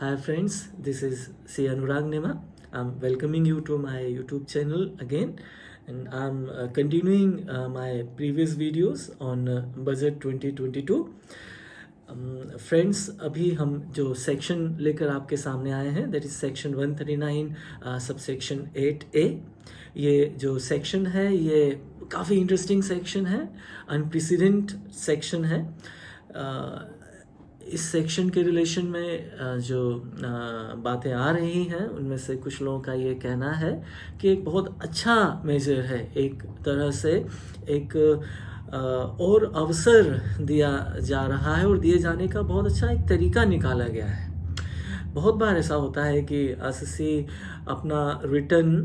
Hi friends, this is C. Anurag Nema. I'm welcoming you to my YouTube channel again, and I'm continuing my previous videos on budget 2022. Friends अभी हम जो section लेकर आपके सामने आए हैं that is section 139 subsection 8A। ये जो सेक्शन है ये काफ़ी इंटरेस्टिंग सेक्शन है, अनप्रेसिडेंट सेक्शन है। इस सेक्शन के रिलेशन में जो बातें आ रही हैं उनमें से कुछ लोगों का ये कहना है कि एक बहुत अच्छा मेजर है, एक तरह से एक और अवसर दिया जा रहा है और दिए जाने का बहुत अच्छा एक तरीका निकाला गया है। बहुत बार ऐसा होता है कि एसएससी अपना रिटर्न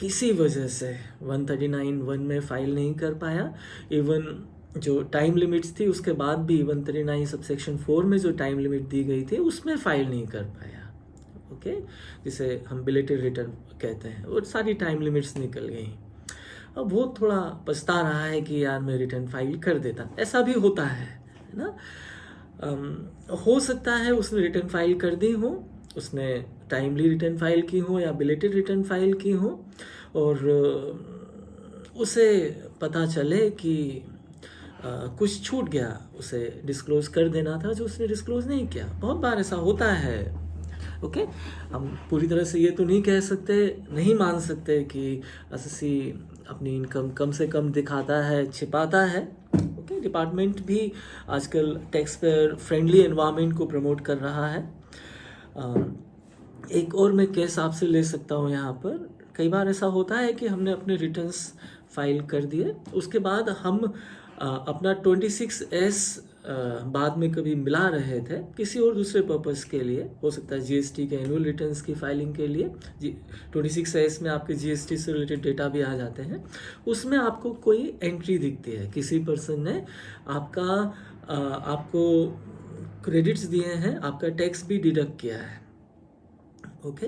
किसी वजह से 139(1) में फाइल नहीं कर पाया। इवन जो टाइम लिमिट्स थी उसके बाद भी 139 सबसेक्शन 4 में जो टाइम लिमिट दी गई थी उसमें फाइल नहीं कर पाया। ओके, जिसे हम बिलेटेड रिटर्न कहते हैं, और सारी टाइम लिमिट्स निकल गई। अब वो थोड़ा पछता रहा है कि यार मैं रिटर्न फाइल कर देता। ऐसा भी होता है ना। हो सकता है उसने रिटर्न फाइल कर दी हो, उसने टाइमली रिटर्न फाइल की हो या बिलेटेड रिटर्न फाइल की हो, और उसे पता चले कि कुछ छूट गया, उसे डिस्क्लोज कर देना था जो उसने डिस्क्लोज नहीं किया। बहुत बार ऐसा होता है। ओके, हम पूरी तरह से ये तो नहीं कह सकते, नहीं मान सकते कि एसएससी अपनी इनकम कम से कम दिखाता है, छिपाता है। ओके, डिपार्टमेंट भी आजकल टैक्स पेयर फ्रेंडली एनवायरनमेंट को प्रमोट कर रहा है। एक और मैं केस आपसे ले सकता हूँ यहाँ पर। कई बार ऐसा होता है कि हमने अपने रिटर्न्स फाइल कर दिए, उसके बाद हम अपना 26S बाद में कभी मिला रहे थे किसी और दूसरे पर्पस के लिए, हो सकता है जीएसटी के एनुअल रिटर्न्स की फाइलिंग के लिए। 26S में आपके जीएसटी से रिलेटेड डेटा भी आ जाते हैं। उसमें आपको कोई एंट्री दिखती है, किसी पर्सन ने आपको क्रेडिट्स दिए हैं, आपका टैक्स भी डिडक्ट किया है। ओके,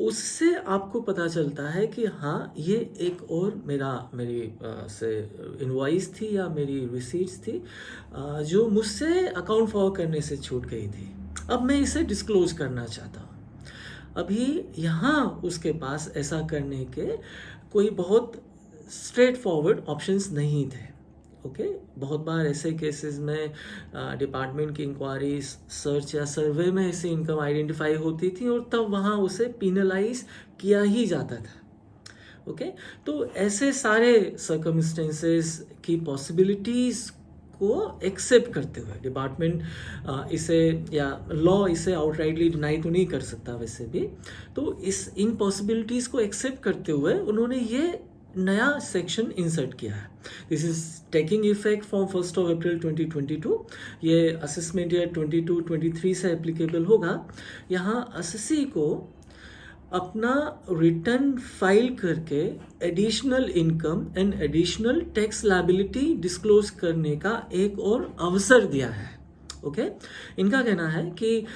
उससे आपको पता चलता है कि हाँ, ये एक और मेरी से इनवॉइस थी या मेरी रिसीट्स थी जो मुझसे अकाउंट फॉरवर्ड करने से छूट गई थी। अब मैं इसे डिस्क्लोज करना चाहता हूँ। अभी यहाँ उसके पास ऐसा करने के कोई बहुत स्ट्रेट फॉरवर्ड ऑप्शंस नहीं थे। ओके, बहुत बार ऐसे केसेस में डिपार्टमेंट की इंक्वायरी, सर्च या सर्वे में ऐसी इनकम आइडेंटिफाई होती थी और तब वहाँ उसे पिनलाइज किया ही जाता था। ओके, तो ऐसे सारे सर्कमस्टेंसेस की पॉसिबिलिटीज़ को एक्सेप्ट करते हुए डिपार्टमेंट इसे या लॉ इसे आउटराइटली डिनाई तो नहीं कर सकता वैसे भी, तो इन पॉसिबिलिटीज़ को एक्सेप्ट करते हुए उन्होंने ये नया सेक्शन इंसर्ट किया है। This is taking effect from 1 अप्रैल 2022। ये असेसमेंट ईयर 22-23 से एप्लीकेबल होगा। यहाँ एसएससी को अपना रिटर्न फाइल करके additional income and additional tax liability disclose करने का एक और अवसर दिया है। ओके, इनका कहना है कि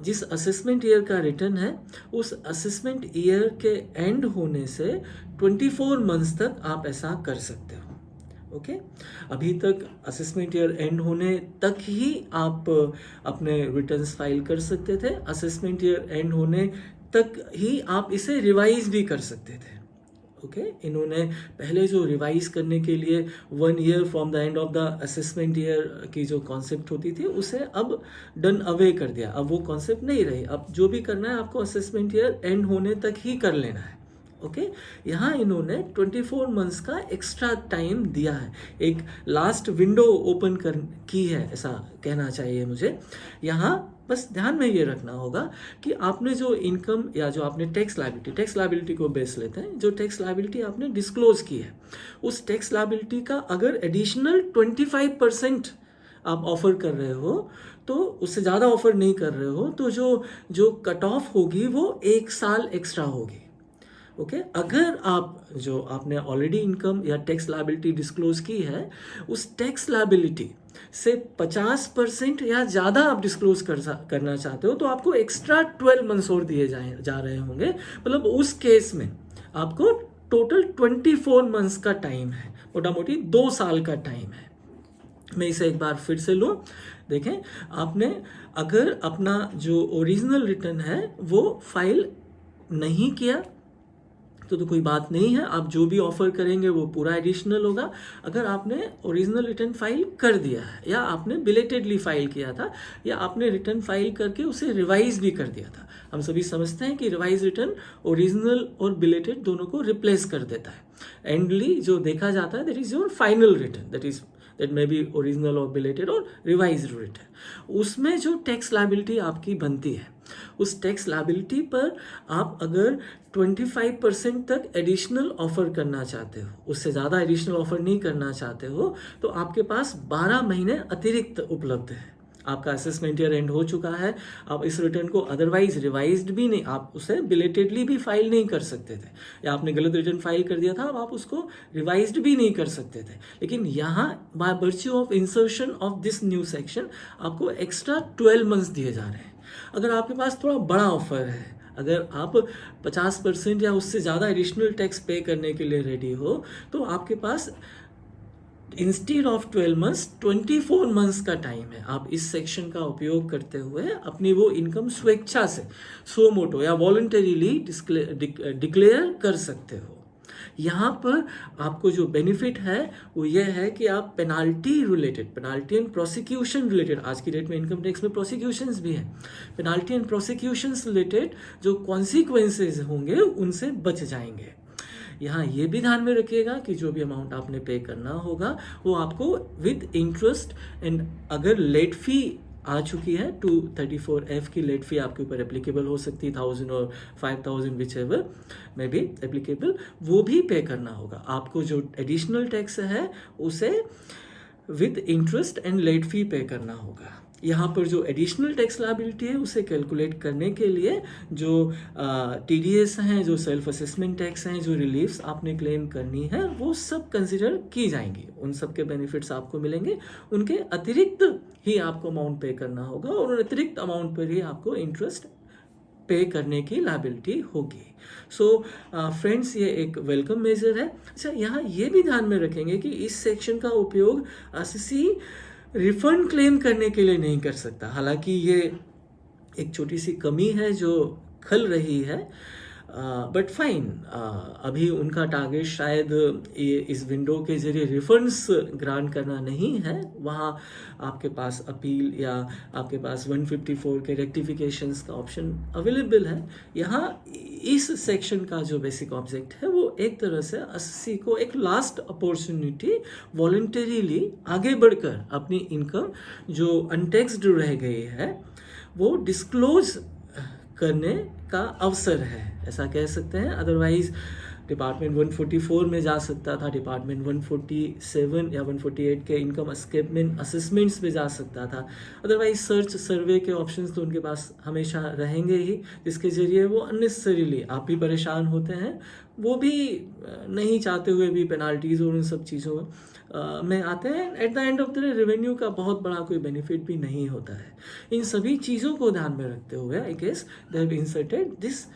जिस असेसमेंट ईयर का रिटर्न है उस असेसमेंट ईयर के एंड होने से 24 मंथ्स तक आप ऐसा कर सकते हो। ओके, अभी तक असेसमेंट ईयर एंड होने तक ही आप अपने रिटर्न्स फाइल कर सकते थे। असेसमेंट ईयर एंड होने तक ही आप इसे रिवाइज भी कर सकते थे। ओके, इन्होंने पहले जो रिवाइज करने के लिए 1 year from the end of the assessment year की जो कॉन्सेप्ट होती थी उसे अब डन अवे कर दिया। अब वो कॉन्सेप्ट नहीं रही। अब जो भी करना है आपको असेसमेंट ईयर एंड होने तक ही कर लेना है। ओके, यहाँ इन्होंने 24 मंथ्स का एक्स्ट्रा टाइम दिया है, एक लास्ट विंडो ओपन की है, ऐसा कहना चाहिए मुझे। यहाँ बस ध्यान में ये रखना होगा कि आपने जो इनकम या जो आपने टैक्स लायबिलिटी को बेस लेते हैं, जो टैक्स लायबिलिटी आपने डिस्क्लोज की है उस टैक्स लायबिलिटी का अगर एडिशनल 25% आप ऑफर कर रहे हो, तो उससे ज़्यादा ऑफर नहीं कर रहे हो, तो जो कट ऑफ होगी वो 1 साल एक्स्ट्रा होगी। ओके, अगर आप जो आपने ऑलरेडी इनकम या टैक्स लायबिलिटी डिस्क्लोज की है उस टैक्स लायबिलिटी से 50% या ज़्यादा आप डिस्क्लोज करना चाहते हो, तो आपको एक्स्ट्रा 12 मंथ्स और दिए जा रहे होंगे। मतलब उस केस में आपको टोटल 24 मंथ्स का टाइम है, मोटा मोटी 2 साल का टाइम है। मैं इसे एक बार फिर से लूँ। देखें, आपने अगर अपना जो ओरिजिनल रिटर्न है वो फाइल नहीं किया तो कोई बात नहीं है, आप जो भी ऑफर करेंगे वो पूरा एडिशनल होगा। अगर आपने ओरिजिनल रिटर्न फाइल कर दिया है, या आपने बिलेटेडली फाइल किया था, या आपने रिटर्न फाइल करके उसे रिवाइज भी कर दिया था, हम सभी समझते हैं कि रिवाइज रिटर्न ओरिजिनल और बिलेटेड दोनों को रिप्लेस कर देता है। एंडली जो देखा जाता है that is your final return, that may be original और बिलेटेड और रिवाइज्ड रिटर्न। उसमें जो टैक्स लायबिलिटी आपकी बनती है, उस टैक्स लायबिलिटी पर आप अगर 25% तक एडिशनल ऑफर करना चाहते हो, उससे ज़्यादा एडिशनल ऑफर नहीं करना चाहते हो, तो आपके पास 12 महीने अतिरिक्त उपलब्ध है। आपका असेसमेंट ईयर एंड हो चुका है, आप इस रिटर्न को अदरवाइज रिवाइज्ड भी नहीं, आप उसे बिलेटेडली भी फाइल नहीं कर सकते थे, या आपने गलत रिटर्न फाइल कर दिया था, अब आप उसको रिवाइज्ड भी नहीं कर सकते थे। लेकिन यहाँ by virtue of insertion of this new section आपको एक्स्ट्रा 12 मंथ्स दिए जा रहे हैं। अगर आपके पास थोड़ा बड़ा ऑफर है, अगर आप 50% या उससे ज़्यादा एडिशनल टैक्स पे करने के लिए रेडी हो, तो आपके पास इंस्टेड ऑफ 12 मंथ्स 24 मंथ्स का टाइम है। आप इस सेक्शन का उपयोग करते हुए अपनी वो इनकम स्वेच्छा से, सो मोटो या वॉलंटरीली डिक्लेयर कर सकते हो। यहाँ पर आपको जो बेनिफिट है वो ये है कि आप पेनाल्टी एंड प्रोसिक्यूशन रिलेटेड, आज की डेट में इनकम टैक्स में प्रोसिक्यूशंस भी हैं, पेनाल्टी एंड प्रोसिक्यूशंस रिलेटेड जो कॉन्सिक्वेंसेज होंगे उनसे बच जाएंगे। यहाँ ये भी ध्यान में रखिएगा कि जो भी अमाउंट आपने पे करना होगा वो आपको विद इंटरेस्ट, एंड अगर लेट फी आ चुकी है 234F की लेट फी आपके ऊपर एप्लीकेबल हो सकती है, 1000 और 5000 विच एवर में भी एप्लीकेबल, वो भी पे करना होगा। आपको जो एडिशनल टैक्स है उसे with interest and late fee pay करना होगा। यहाँ पर जो एडिशनल टैक्स लायबिलिटी है उसे कैलकुलेट करने के लिए जो TDS हैं, जो सेल्फ असेसमेंट टैक्स हैं, जो रिलीफ्स आपने क्लेम करनी है, वो सब कंसिडर की जाएंगी। उन सब के बेनिफिट्स आपको मिलेंगे, उनके अतिरिक्त ही आपको अमाउंट पे करना होगा, और उन अतिरिक्त अमाउंट पर ही आपको इंटरेस्ट पे करने की लायबिलिटी होगी। सो फ्रेंड्स, ये एक वेलकम मेजर है। अच्छा, यहाँ ये भी ध्यान में रखेंगे कि इस सेक्शन का उपयोग SSC रिफंड क्लेम करने के लिए नहीं कर सकता। हालांकि ये एक छोटी सी कमी है जो खल रही है, बट फाइन, अभी उनका टारगेट शायद ये इस विंडो के जरिए रिफंड्स ग्रांट करना नहीं है। वहाँ आपके पास अपील या आपके पास 154 के रेक्टिफिकेशंस का ऑप्शन अवेलेबल है। यहाँ इस सेक्शन का जो बेसिक ऑब्जेक्ट है वो एक तरह से SSC को एक लास्ट अपॉर्चुनिटी वॉलंटरीली आगे बढ़कर अपनी इनकम जो अनटैक्स्ड रह गई है वो डिस्क्लोज करने का अवसर है, ऐसा कह सकते हैं। अदरवाइज डिपार्टमेंट 144 में जा सकता था, डिपार्टमेंट 147 या 148 के इनकम एस्केपमेंट असेसमेंट्स में जा सकता था। अदरवाइज सर्च सर्वे के ऑप्शंस तो उनके पास हमेशा रहेंगे ही, जिसके जरिए वो अननेसेसरीली आप भी परेशान होते हैं, वो भी नहीं चाहते हुए भी पेनाल्टीज और उन सब चीज़ों में आते हैं। At the end of the day revenue का बहुत बड़ा कोई बेनिफिट भी नहीं होता है। इन सभी चीज़ों को ध्यान में रखते हुए I guess they have inserted this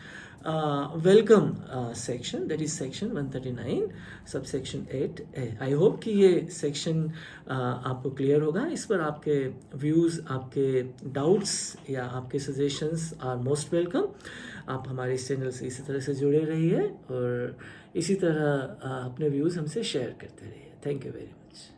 welcome section, that is section 139 subsection 8A। I hope कि ये सेक्शन आपको क्लियर होगा। इस पर आपके व्यूज़, आपके डाउट्स या आपके सजेशंस आर मोस्ट वेलकम। आप हमारे इस चैनल से इसी तरह से जुड़े रहिए और इसी तरह अपने व्यूज़ हमसे शेयर करते रहिए। Thank you very much.